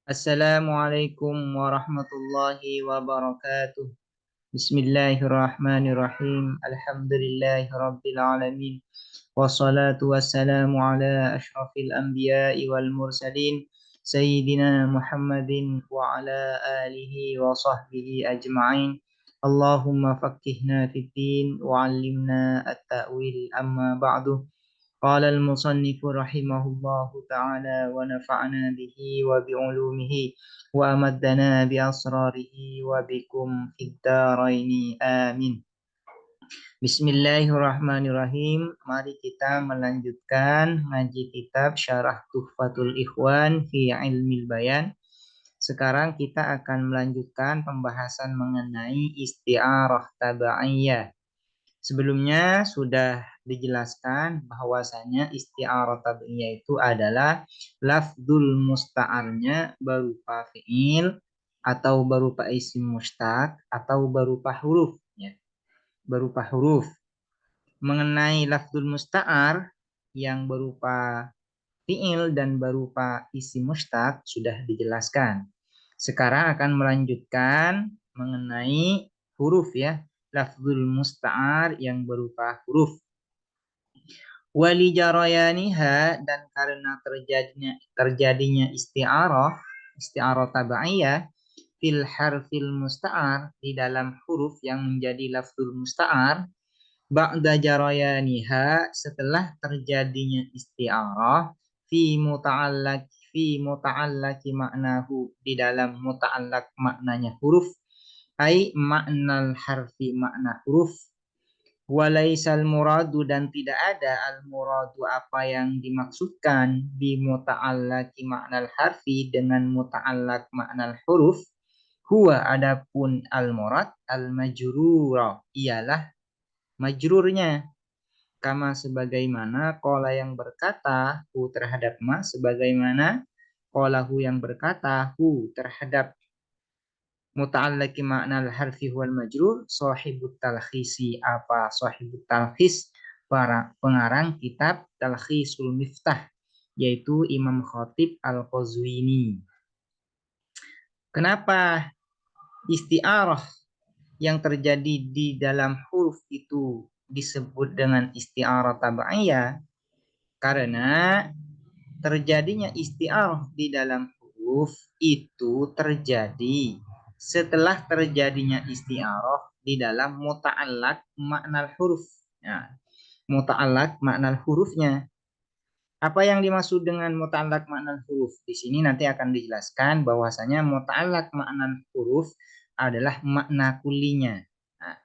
Assalamualaikum warahmatullahi wabarakatuh. Bismillahirrahmanirrahim. Alhamdulillahi rabbil alamin. Wassalatu wassalamu ala ashrafil anbiya'i wal mursalin. Sayyidina Muhammadin wa ala alihi wa sahbihi ajma'in. Allahumma faqqihna fid din wa 'allimna at-ta'wil amma ba'du. قال المصنف رحمه الله تعالى ونفعنا به وبعلومه وأمدنا بأسراره وبكم في الدارين آمين. Bismillahirrahmanirrahim. Mari kita melanjutkan ngaji kitab Syarah Tuhfatul Ikhwan fi Ilmil Bayan. Sekarang kita akan melanjutkan pembahasan mengenai isti'arah tabaiyah. Sebelumnya sudah dijelaskan bahwasanya isti'arah tabi'iyah itu adalah lafdzul musta'arnya berupa fi'il atau berupa isim mustaq atau berupa huruf ya, berupa huruf. Mengenai lafdzul musta'ar yang berupa fi'il dan berupa isim mustaq sudah dijelaskan. Sekarang akan melanjutkan mengenai huruf ya. Lafzul musta'ar yang berupa huruf. Wali jarayaniha, dan karena terjadinya isti'arah tabaiyah fil harfil musta'ar, di dalam huruf yang menjadi lafzul musta'ar, ba'da jarayaniha, setelah terjadinya isti'arah fi muta'allaki maknahu, di dalam muta'allak maknanya huruf, ai maknal harfi, makna huruf, walaisal muradu, dan tidak ada al muradu, apa yang dimaksudkan, bi muta'allaki maknal harfi, dengan muta'allak maknal huruf, huwa, adapun al murad, al majrura, ialah majrurnya, kama, sebagaimana, qala yang berkata, hu terhadap ma, sebagaimana qalahu yang berkata, hu terhadap muta'allaqi ma'nal harfi wal majrur, sahibut talkhisi, apa sahibut talkhis, para pengarang kitab Talkhisul Miftah, yaitu Imam Khatib Al-Qazwini. Kenapa isti'arah yang terjadi di dalam huruf itu disebut dengan isti'arah tabaiyah? Karena terjadinya isti'arah di dalam huruf itu terjadi setelah terjadinya isti'arah di dalam muta'allaq maknal huruf. Nah, muta'allaq maknal hurufnya. Apa yang dimaksud dengan muta'allaq maknal huruf? Di sini nanti akan dijelaskan bahwasanya muta'allaq maknal huruf adalah makna kulinya. Nah,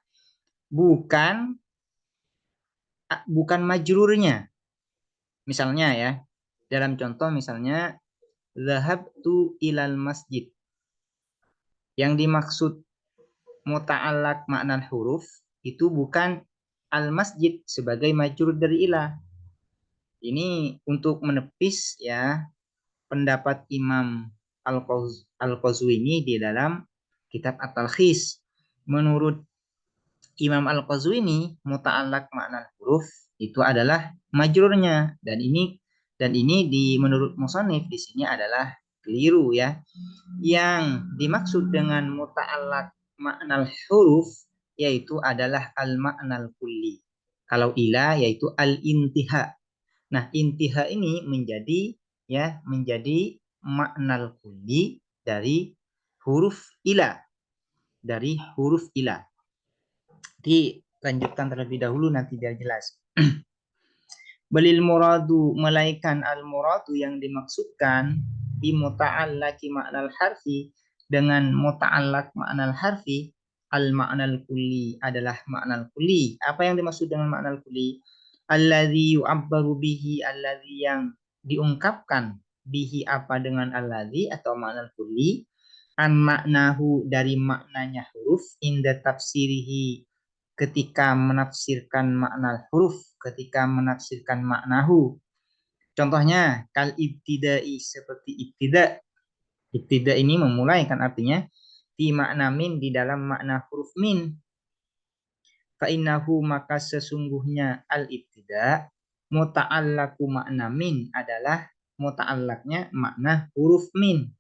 bukan majrurnya. Misalnya ya, dalam contoh misalnya zahabtu ilal masjid. Yang dimaksud muta'allaq makna huruf itu bukan al-masjid sebagai majrur dari ilah. Ini untuk menepis ya pendapat Imam Al-Qazwini di dalam kitab At-Talkhis. Menurut Imam Al-Qazwini, muta'allaq makna huruf itu adalah majrurnya, dan ini menurut musannif di sini adalah keliru ya. Yang dimaksud dengan muta'allaq makna huruf yaitu adalah al-maknal kulli. Kalau ila yaitu al-intiha. Nah, intiha ini menjadi maknal kulli dari huruf ila. Dilanjutkan terlebih dahulu nanti biar jelas. Balil muradu, melainkan al muradu yang dimaksudkan bi muta'allaqi maknal harfi, dengan muta'allaq maknal harfi, al maknal kulli, adalah maknal kulli. Apa yang dimaksud dengan maknal kulli? Alladzi yu'abbaru bihi, alladzi yang diungkapkan, bihi apa dengan alladzi atau maknal kulli, an maknahu dari maknanya huruf, inda tafsirihi ketika menafsirkan makna huruf, ketika menafsirkan maknahu. Contohnya kal ibtidai, seperti ibtida. Ibtida ini memulai, kan artinya fi makna min, di dalam makna huruf min. Fa innahu, maka sesungguhnya al ibtida muta'allaku makna min, adalah muta'allaknya makna huruf min.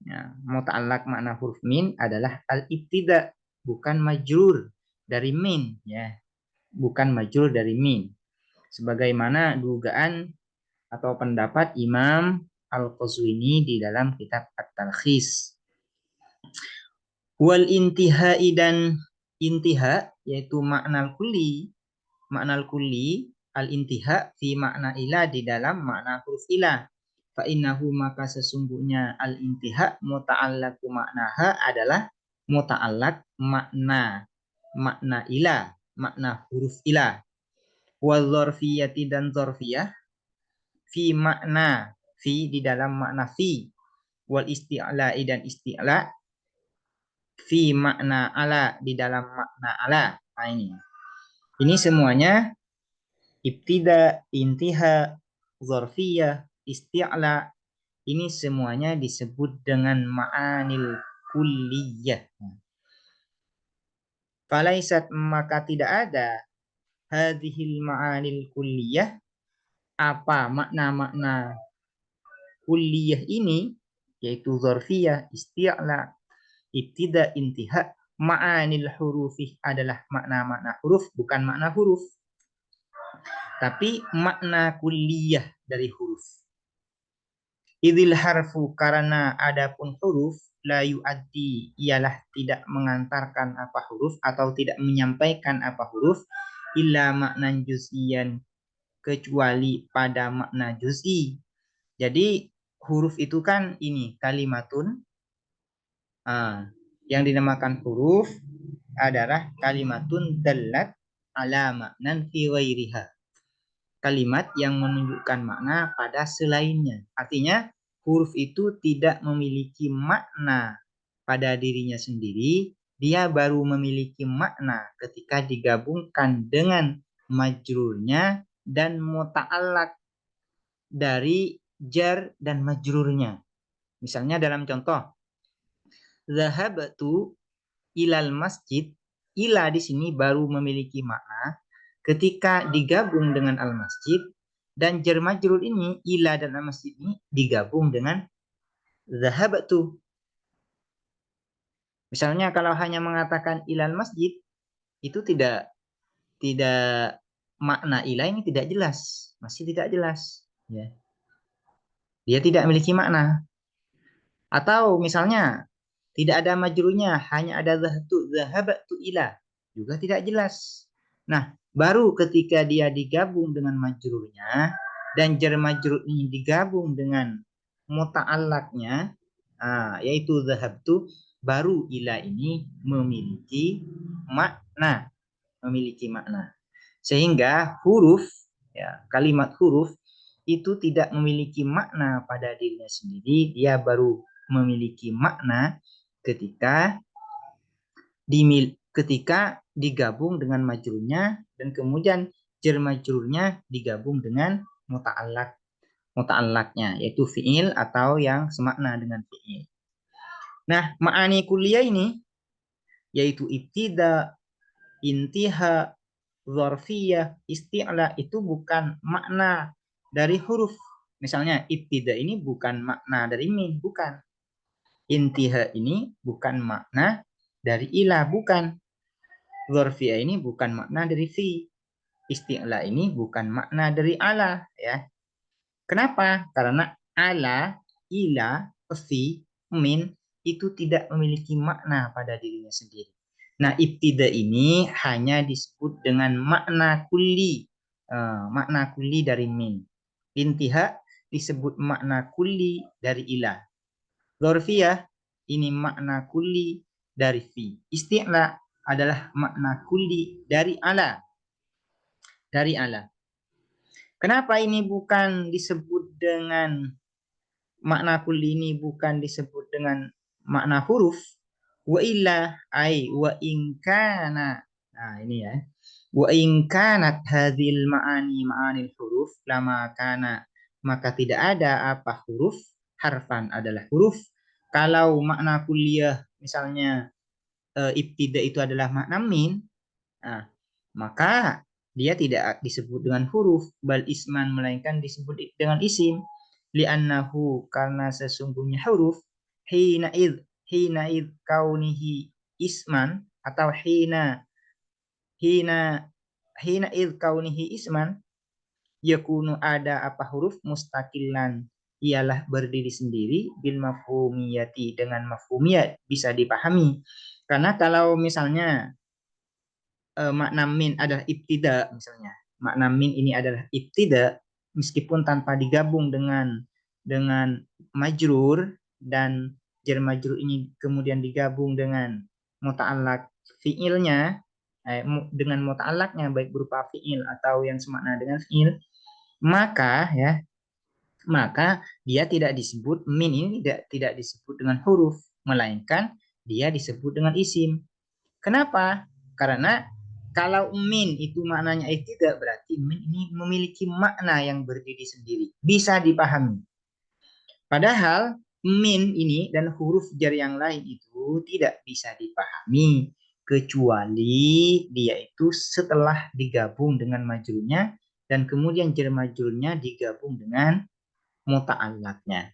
Ya, muta'allaq makna huruf min adalah al-ibtida, bukan majrur dari min, ya. Bukan majrur dari min. Sebagaimana dugaan atau pendapat Imam Al-Qazwini di dalam kitab At-Talkhis. Wal intihai, dan intiha yaitu makna kulli. Makna kulli al-intiha fi makna ila di dalam makna huruf ila. Fa innahu, maka sesungguhnya al-intiha muta'allaqu maknaha adalah muta'allaq makna ila, makna huruf ila. Wal dzarfiyati, dan dzarfiyah fi makna fi di dalam makna fi. Wal isti'la'i, dan isti'la fi makna ala di dalam makna ala. Nah, ini semuanya ibtida, intiha, dzarfiyah, isti'la, ini semuanya disebut dengan ma'anil kulliyah. Falaisat, maka tidak ada hadhil ma'anil kulliyah, apa makna-makna kulliyah ini, yaitu dzarfiyah, isti'la, ibtida, intiha, ma'anil hurufi, adalah makna-makna huruf, bukan makna huruf, tapi makna kulliyah dari huruf. Idil harfu, karena adapun huruf, la yu'addi, ialah tidak mengantarkan apa huruf atau tidak menyampaikan apa huruf, illa maknan juz'iyan, kecuali pada makna juz'i. Jadi huruf itu kan ini kalimatun, yang dinamakan huruf adalah kalimatun dallat ala maknan fi ghairiha, kalimat yang menunjukkan makna pada selainnya. Artinya huruf itu tidak memiliki makna pada dirinya sendiri, dia baru memiliki makna ketika digabungkan dengan majrurnya dan muta'allaq dari jar dan majrurnya. Misalnya dalam contoh, zahabtu ilal masjid, ila di sini baru memiliki makna ketika digabung dengan al-masjid, dan jar majrur ini, ila dan al-masjid ini digabung dengan zahabtu. Misalnya kalau hanya mengatakan ilal masjid, itu tidak makna ila ini tidak jelas, masih tidak jelas, ya. Dia tidak memiliki makna. Atau misalnya tidak ada majrurnya, hanya ada zahabtu ila, juga tidak jelas. Nah, baru ketika dia digabung dengan majrurnya dan jar majrur ini digabung dengan muta'allaqnya, yaitu zahabtu, baru ila ini memiliki makna, Sehingga huruf, ya, kalimat huruf itu tidak memiliki makna pada dirinya sendiri, dia baru memiliki makna ketika digabung dengan majrurnya, dan kemudian jar majrurnya digabung dengan muta'allaqnya, yaitu fi'il atau yang semakna dengan fi'il. Nah, ma'ani kulliyah ini yaitu ibtida, intiha, dzarfiyah, isti'la, itu bukan makna dari huruf. Misalnya ibtida ini bukan makna dari min, bukan. Intiha ini bukan makna dari ila, bukan. Dzarfiyah ini bukan makna dari fi. Isti'la ini bukan makna dari ala, ya. Kenapa? Karena ala, ila, fi, min itu tidak memiliki makna pada dirinya sendiri. Nah, ibtida ini hanya disebut dengan makna kulli, makna kulli dari min. Intiha disebut makna kulli dari ila. Dzarfiyah ini makna kulli dari fi. Isti'la adalah makna kulli dari ala. Dari ala. Kenapa ini bukan disebut dengan makna kulli, ini bukan disebut dengan makna huruf? Wa illa ay wa in kana. Nah, ini ya. Wa in kanat hadhil ma'ani ma'anil huruf lama kana, maka tidak ada apa huruf, harfan adalah huruf. Kalau makna kulliyah misalnya ibtida itu adalah makna min, nah, maka dia tidak disebut dengan huruf, bal isman, melainkan disebut dengan isim. Li'annahu, karena sesungguhnya huruf, hina id kaunihi isman, atau hina hina id kaunihi isman, yakunu ada apa huruf mustaqilan, ialah berdiri sendiri, bil mafhumiyati, dengan mafhumiyat, bisa dipahami. Karena kalau misalnya makna min adalah ibtida, misalnya makna min ini adalah ibtida, meskipun tanpa digabung dengan majrur, dan jar majrur ini kemudian digabung dengan muta'allaq fiilnya, dengan muta'allaqnya baik berupa fiil atau yang semakna dengan fiil, maka dia tidak disebut, min ini tidak disebut dengan huruf, melainkan dia disebut dengan isim. Kenapa? Karena kalau min itu maknanya tidak, berarti min ini memiliki makna yang berdiri sendiri, bisa dipahami. Padahal min ini dan huruf jar yang lain itu tidak bisa dipahami kecuali dia itu setelah digabung dengan majrurnya, dan kemudian jar majrurnya digabung dengan muta'allaqnya.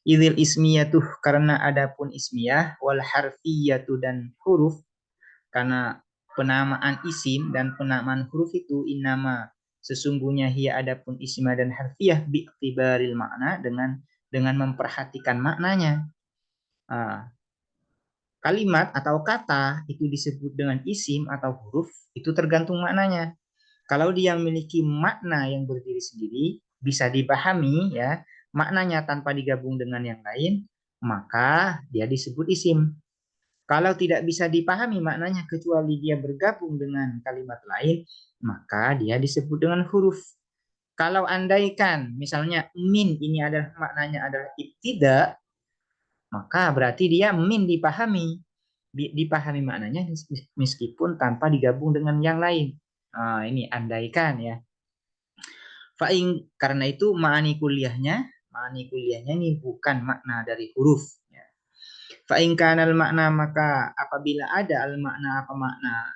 Idil ismiyatuh, karena adapun ismiyah, wal harfiyatu, dan huruf, karena penamaan isim dan penamaan huruf itu innama, sesungguhnya hiya adapun ismiyah dan harfiyah, bi'tibaril makna, dengan memperhatikan maknanya. Kalimat atau kata itu disebut dengan isim atau huruf itu tergantung maknanya. Kalau dia memiliki makna yang berdiri sendiri, bisa dipahami ya maknanya tanpa digabung dengan yang lain, maka dia disebut isim. Kalau tidak bisa dipahami maknanya kecuali dia bergabung dengan kalimat lain, maka dia disebut dengan huruf. Kalau andaikan misalnya min ini adalah maknanya adalah ibtida, maka berarti dia min dipahami. Dipahami maknanya meskipun tanpa digabung dengan yang lain. Nah, ini andaikan ya. Karena itu ma'ani kuliahnya ini bukan makna dari huruf. Ya. Fa'in kanal makna, maka apabila ada al makna, apa makna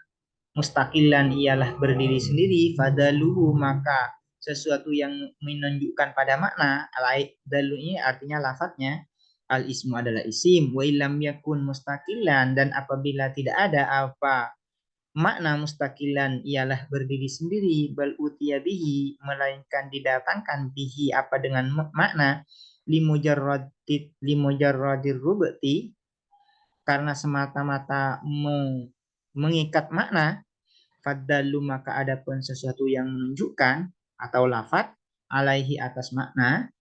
mustaqilan, ialah berdiri sendiri, fadaluhu, maka sesuatu yang menunjukkan pada makna, alaik dalu ini artinya lafadznya, al ismu adalah isim, wa illam yakun mustaqilan, dan apabila tidak ada apa makna mustaqilan, ialah berdiri sendiri, bal utiya bihi, melainkan didatangkan bihi apa dengan makna, limujarradir rubati, karena semata-mata mengikat makna, faddalu, maka adapun sesuatu yang menunjukkan atau lafat, alaihi, atas makna,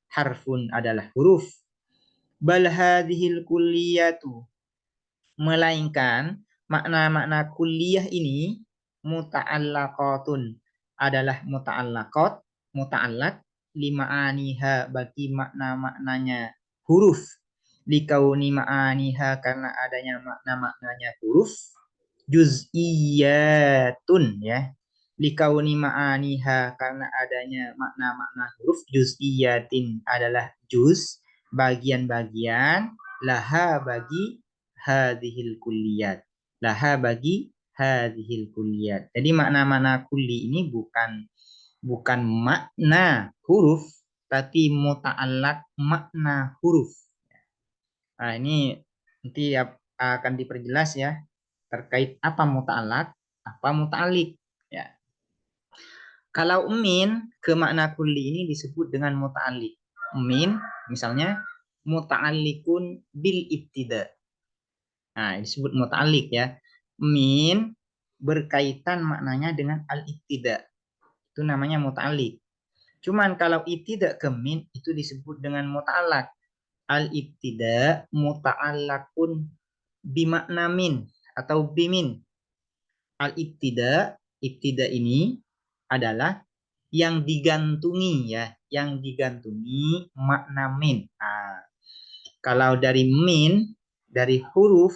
harfun, adalah huruf. Bal hadhil kulliyatu, melainkan makna-makna kulliyah ini, muta'allaqatun, adalah muta'allaq lima'aniha, bagi makna-maknanya huruf, likauni ma'aniha, karena adanya makna-maknanya huruf, juz'iyatun ya, likauni ma'aniha, karena adanya makna-makna huruf, juz'iyatin, adalah juz, bagian-bagian, laha, bagi hadhil kulliyat, laha, bagi hadhil kulliyat. Jadi makna-makna kulli ini bukan makna huruf, tapi muta'allaq makna huruf. Nah, ini nanti akan diperjelas ya terkait apa muta'allaq, apa muta'alliq ya. Kalau min ke makna kulli ini disebut dengan muta'alliq. Min misalnya muta'alliqun bil ibtida. Nah, disebut muta'alliq ya. Min berkaitan maknanya dengan al-ibtida. Itu namanya muta'alliq. Cuman kalau ibtida ke min itu disebut dengan muta'allaq. Al-ibtida muta'allaqun bimakna min atau bimin. Al-ibtida, ibtida ini adalah yang digantungi ya, yang digantungi makna min. Nah, kalau dari min, dari huruf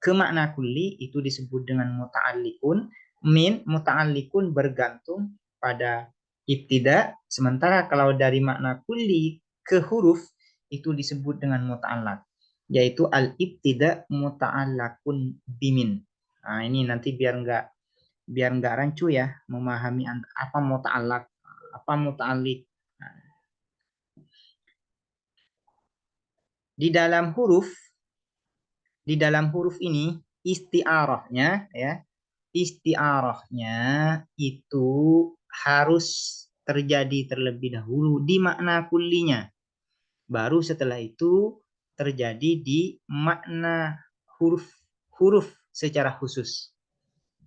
ke makna kulli itu disebut dengan muta'alliqun. Min muta'alliqun bergantung pada ibtida, sementara kalau dari makna kulli ke huruf itu disebut dengan muta'allaq, yaitu al-ibtida muta'allaqun bimin. Nah, ini nanti biar nggak rancu ya memahami apa muta'allaq, apa muta'alliq. Di dalam huruf ini isti'arahnya ya. Isti'arahnya itu harus terjadi terlebih dahulu di makna kullinya. Baru setelah itu terjadi di makna huruf secara khusus.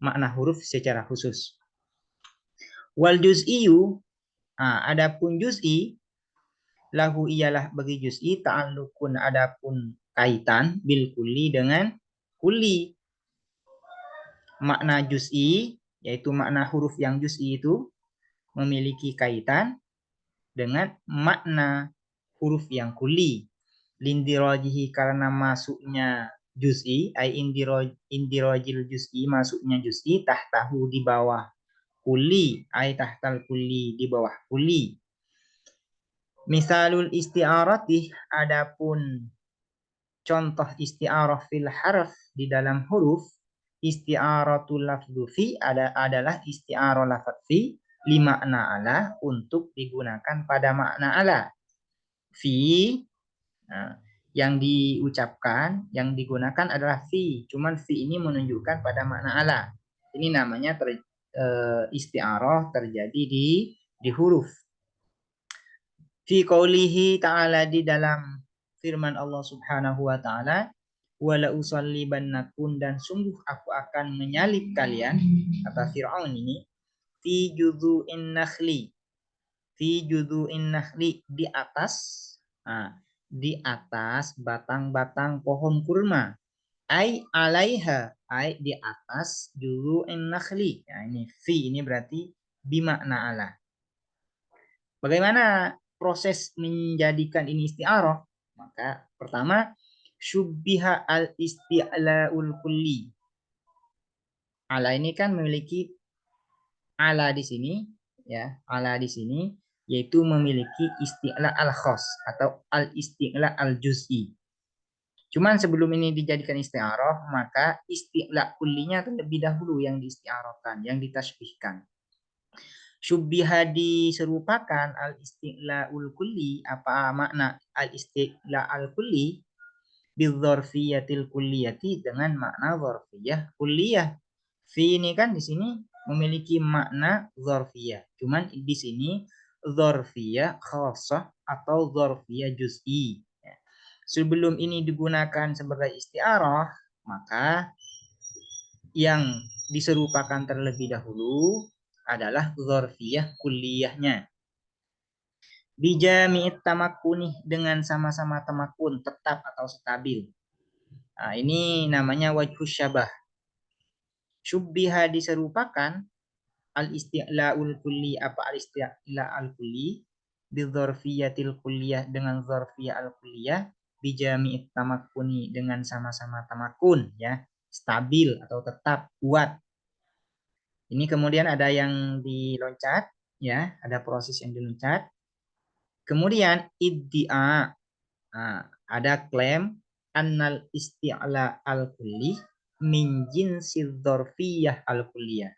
Makna huruf secara khusus. Wal juz'iyu, adapun juz'i, lahu ialah bagi juz'i ta'alluqun adapun kaitan bil kulli dengan kulli. Makna juz'i yaitu makna huruf yang juz'i itu memiliki kaitan dengan makna huruf yang kulli. Lindirajihi karena masuknya juz'i, ay indirajil juz'i masuknya juz'i tahtahu di bawah kulli, ay tahtal kulli di bawah kulli. Misalul isti'arati, adapun contoh isti'arah fil harf di dalam huruf, isti'aratul lafdhu fi adalah isti'arah lafadz fi li makna ala untuk digunakan pada makna ala. Fi, yang diucapkan, yang digunakan adalah fi. Cuman fi ini menunjukkan pada makna ala. Ini namanya isti'arah terjadi di huruf. Fi qaulihi ta'ala, di dalam firman Allah Subhanahu wa ta'ala, wala usallibannakum, dan sungguh aku akan menyalib kalian, kata Fir'aun ini, fi judhu'in nakhli. Fi judhu'in nakhli, di atas batang-batang pohon kurma. Ai alaiha, ai di atas judhu'in nakhli. Ya, ini fi ini berarti bimakna ala. Bagaimana proses menjadikan ini isti'arah? Maka pertama, syubbiha al-isti'la'ul kulli. Ala ini kan memiliki ala di sini, ya. Ala di sini yaitu memiliki isti'la al-khas atau al-isti'la al-juz'i. Cuman sebelum ini dijadikan isti'arah, maka isti'la kullinya terlebih dahulu yang diisti'arahkan, yang ditasbihkan. Syubbiha diserupakan al-isti'la'ul kulli. Apa makna al-isti'la'al kulli? Bidzarfiyatil kulliyati, dengan makna dzarfiyah kulliyah. Fi ini kan di sini memiliki makna dzarfiyah. Cuman di sini dzarfiyah khassah atau dzarfiyah juz'i. Sebelum ini digunakan sebagai isti'arah, maka yang diserupakan terlebih dahulu adalah dzarfiyah kulliyahnya. Bijami'it tamakkuni, dengan sama-sama tamakun, tetap atau stabil. Nah, ini namanya wajhus syabah. Syubbiha diserupakan al-isti'la'ul kulli, apa al-isti'la'al kulli, bidzarfiyatil kulliyah, dengan dzarfiyah al-kulliyah, bijami'it tamakkuni, dengan sama-sama tamakun, ya, stabil atau tetap kuat. Ini kemudian ada yang diloncat, ya, ada proses yang diloncat. Kemudian iddia, ada klaim annal isti'la al-kulli min jinsi dzarfiyah al-kulliyah.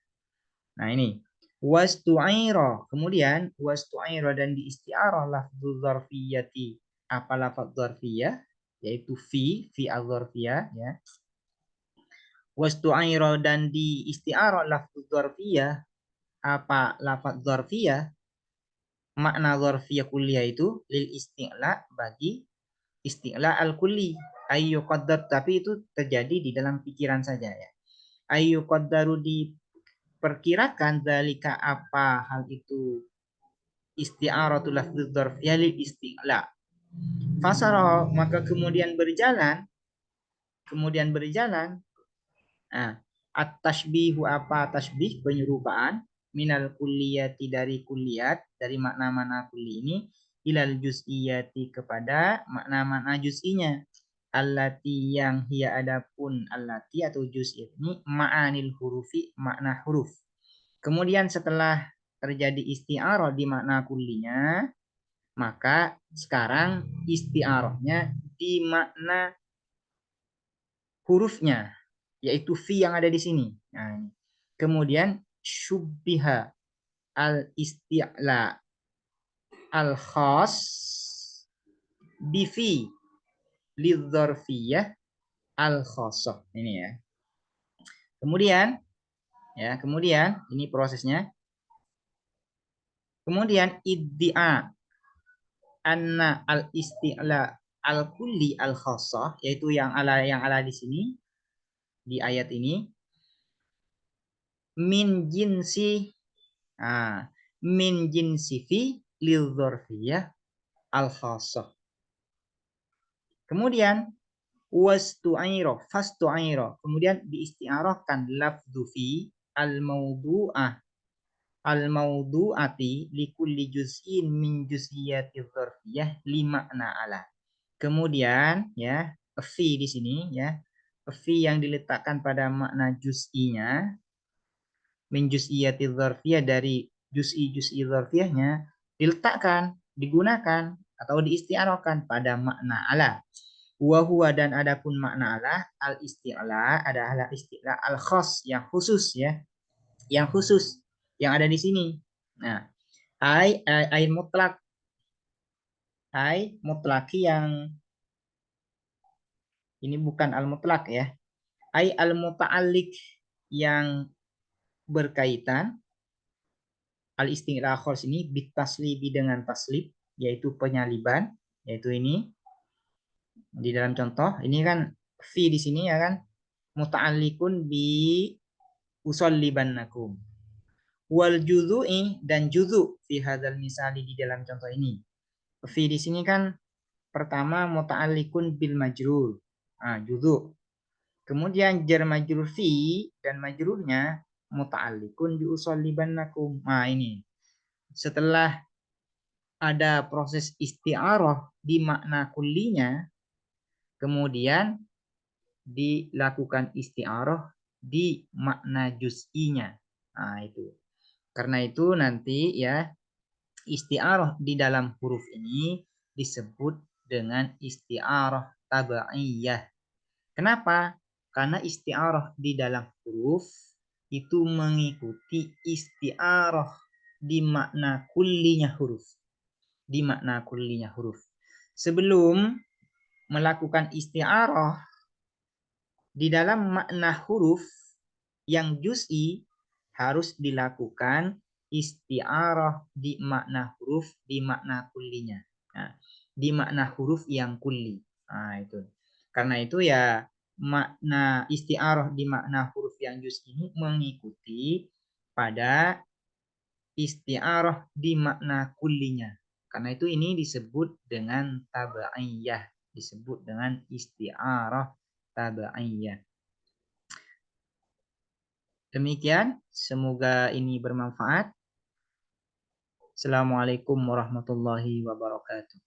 Nah ini wastu'aira, kemudian wastu'aira dan diisti'arah lafdzu dzarfiyati, apa lafadz dzarfiyah, yaitu fi al-dzarfiyah, ya. Wastu'aira dan diisti'arah lafdzu dzarfiyah, apa lafadz dzarfiyah, makna dzarfiyah kulliyah itu lil isti'la, bagi isti'la al-kulli. Ayyu qaddar, tapi itu terjadi di dalam pikiran saja, ya. Ayyu qaddaru, diperkirakan, dzalika apa hal itu, isti'aratul lafdz dzarfiyah lil isti'la. Fasara, maka kemudian berjalan, at-tashbihu, apa tasbih, penyerupaan, minal kulliyati, dari kulliyat, dari makna-makna kulli ini, ilal juz'iyati, kepada makna-makna juz'inya. Allati, yang hiya adapun allati atau juz ini, ma'anil hurufi, makna huruf. Kemudian setelah terjadi isti'arah di makna kullinya, maka sekarang isti'arahnya di makna hurufnya, yaitu fi yang ada di sini. Nah, kemudian syubbiha al-isti'la al-khas bifi, lidzarfiyah al-khassah. Ini ya. Kemudian ini prosesnya. Kemudian iddia anna al-isti'la al-kulli al-khassah, yaitu yang ala di sini di ayat ini min jinsi min jinsi fi lil dzarfiyah al-khassah. Kemudian fastu'iro, kemudian diistiarahkan lafdhu fi al-mawdu'ah al-mawdu'ati likulli juz'in min juz'iyati dzarfiyah li makna ala. Kemudian ya, fi di sini ya, fi yang diletakkan pada makna juz'inya min juz'iyati dzarfiyah, dari juz'i dzarfiyahnya diletakkan, digunakan atau diistiarahkan pada makna ala. Wa huwa, dan adapun makna ala al isti'la adalah isti'la al khas, yang khusus ya, yang khusus yang ada di sini. Nah, ai mutlak, ai mutlaki, yang ini bukan al mutlak ya, ai al muta'alliq, yang berkaitan, al isti'la khas ini bitaslibi, dengan taslib, yaitu penyaliban, yaitu ini di dalam contoh ini kan fi di sini ya kan, muta'alliqun bi usollibannakum. Wal juzu'i, dan juzu fi hadzal misali, di dalam contoh ini. Fi di sini kan pertama muta'alliqun bil majrur. Juzu. Kemudian jar majrur fi dan majrurnya muta'alliqun bi usollibannakum. Ini setelah ada proses isti'arah di makna kullinya, kemudian dilakukan isti'arah di makna juz'inya. Itu. Karena itu nanti ya, isti'arah di dalam huruf ini disebut dengan isti'arah tabaiyah. Kenapa? Karena isti'arah di dalam huruf itu mengikuti isti'arah di makna kullinya huruf. Di makna kullinya huruf. Sebelum melakukan isti'arah di dalam makna huruf yang juz'i, harus dilakukan isti'arah di makna huruf di makna kullinya. Di makna huruf yang kulli. Itu. Karena itu ya, makna isti'arah di makna huruf yang juz'i ini mengikuti pada isti'arah di makna kullinya. Karena itu ini disebut dengan tabaiyah, disebut dengan isti'arah tabaiyah. Demikian, semoga ini bermanfaat. Assalamualaikum warahmatullahi wabarakatuh.